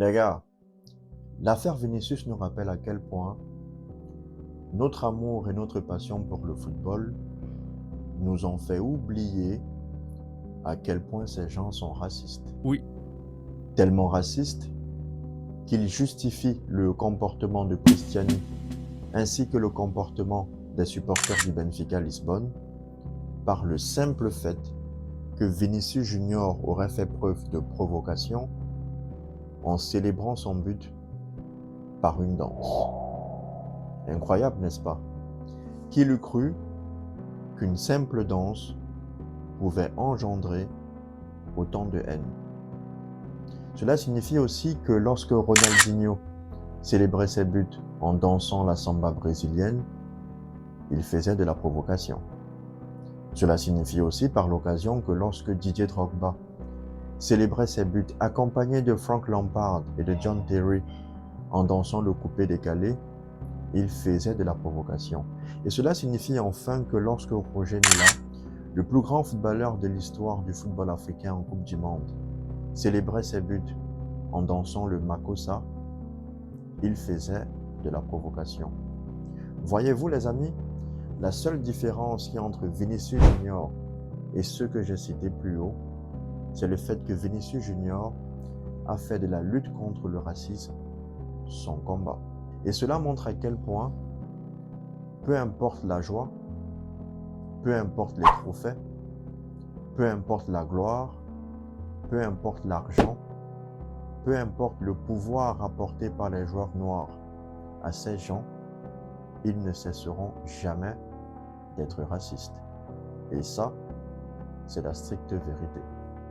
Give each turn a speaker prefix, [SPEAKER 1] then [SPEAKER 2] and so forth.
[SPEAKER 1] Les gars, l'affaire Vinicius nous rappelle à quel point notre amour et notre passion pour le football nous ont fait oublier à quel point ces gens sont racistes.
[SPEAKER 2] Oui,
[SPEAKER 1] Tellement racistes qu'ils justifient le comportement de Cristiano ainsi que le comportement des supporters du Benfica Lisbonne par le simple fait que Vinicius Junior aurait fait preuve de provocation en célébrant son but par une danse. Incroyable, n'est-ce pas? Qui l'eût cru qu'une simple danse pouvait engendrer autant de haine? Cela signifie aussi que lorsque Ronaldinho célébrait ses buts en dansant la samba brésilienne, il faisait de la provocation. Cela signifie aussi par l'occasion que lorsque Didier Drogba célébrait ses buts accompagné de Frank Lampard et de John Terry en dansant le coupé décalé, il faisait de la provocation. Et cela signifie enfin que lorsque Roger Milla, le plus grand footballeur de l'histoire du football africain en Coupe du Monde, célébrait ses buts en dansant le Makossa, il faisait de la provocation. Voyez-vous les amis, la seule différence qu'il y a entre Vinicius Junior et ceux que j'ai cités plus haut, c'est le fait que Vinicius Junior a fait de la lutte contre le racisme son combat. Et cela montre à quel point, peu importe la joie, peu importe les trophées, peu importe la gloire, peu importe l'argent, peu importe le pouvoir apporté par les joueurs noirs à ces gens, ils ne cesseront jamais d'être racistes. Et ça, c'est la stricte vérité.